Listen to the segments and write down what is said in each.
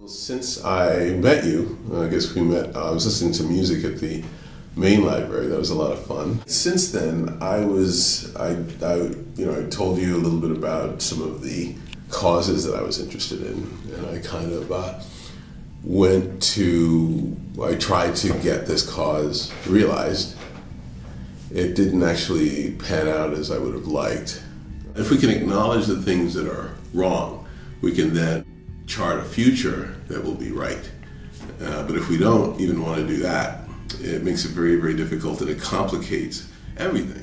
Since I met you, I guess we met, I was listening to music at the main library. That was a lot of fun. Since then, I told you a little bit about some of the causes that I was interested in, and I kind of I tried to get this cause realized. It didn't actually pan out as I would have liked. If we can acknowledge the things that are wrong, we can then chart a future that will be right. But if we don't even want to do that, it makes it very, very difficult, and it complicates everything.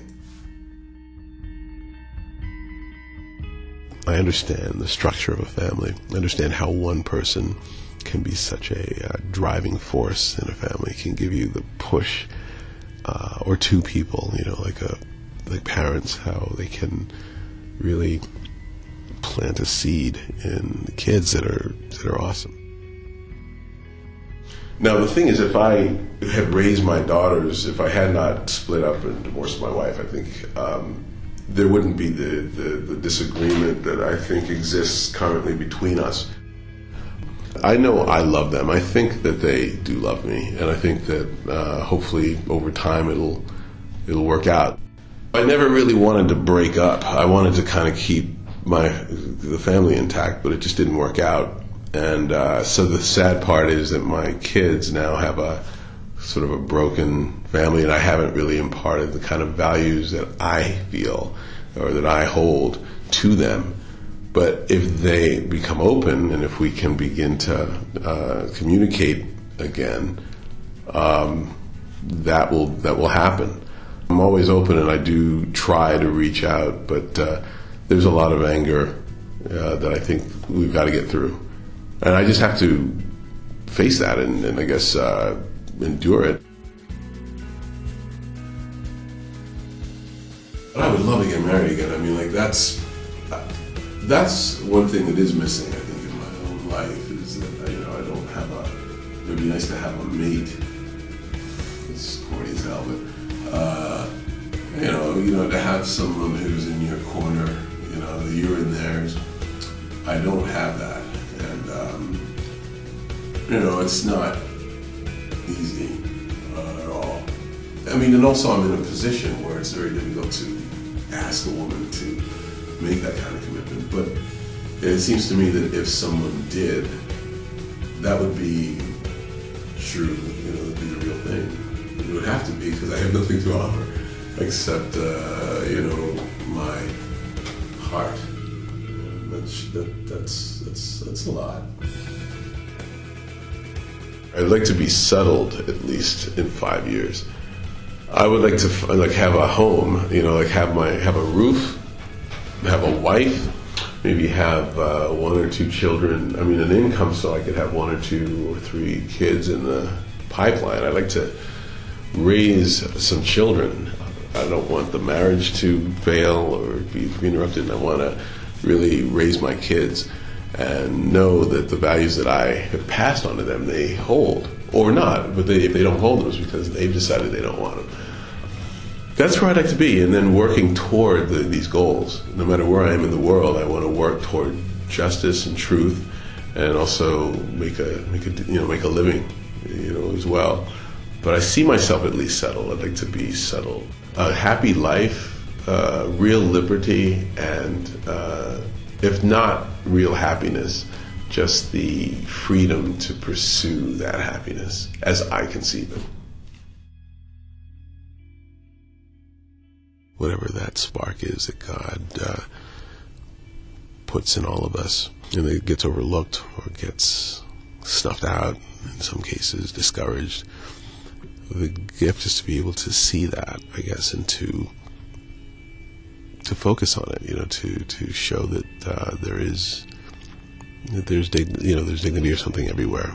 I understand the structure of a family. I understand how one person can be such a driving force in a family, can give you the push, or two people, like parents, how they can really plant a seed in the kids that are awesome. Now the thing is, if I had raised my daughters, if I had not split up and divorced my wife, I think there wouldn't be the disagreement that I think exists currently between us. I know I love them. I think that they do love me, and I think that hopefully over time it'll work out. I never really wanted to break up. I wanted to kind of keep the family intact, but it just didn't work out. And so the sad part is that my kids now have a sort of a broken family, and I haven't really imparted the kind of values that I feel or that I hold to them. But if they become open, and if we can begin to communicate again, that will happen. I'm always open, and I do try to reach out, but there's a lot of anger that I think we've got to get through. And I just have to face that and I guess endure it. But I would love to get married again. I mean, like that's one thing that is missing, I think, in my own life, is that I don't have it would be nice to have a mate. It's corny as hell, but to have someone who's in your corner, that you're in theirs. I don't have that. And, it's not easy at all. I mean, and also I'm in a position where it's very difficult to ask a woman to make that kind of commitment. But it seems to me that if someone did, that would be true, that would be the real thing. It would have to be, because I have nothing to offer except, my heart. That's a lot. I'd like to be settled at least in 5 years. I would like to have a home, have a roof, have a wife, maybe have 1 or 2 children. I mean, an income so I could have 1 or 2 or 3 kids in the pipeline. I'd like to raise some children. I don't want the marriage to fail or be interrupted, and I want to really raise my kids and know that the values that I have passed on to them, they hold. Or not, but if they don't hold them, it's because they've decided they don't want them. That's where I'd like to be, and then working toward these goals. No matter where I am in the world, I want to work toward justice and truth, and also make a living, as well. But I see myself at least settled. I'd like to be settled. A happy life, real liberty, and if not real happiness, just the freedom to pursue that happiness as I conceive it. Whatever that spark is that God puts in all of us, and it gets overlooked or gets snuffed out, in some cases discouraged. The gift is to be able to see that, I guess, and to focus on it, to show that there's dignity or something everywhere.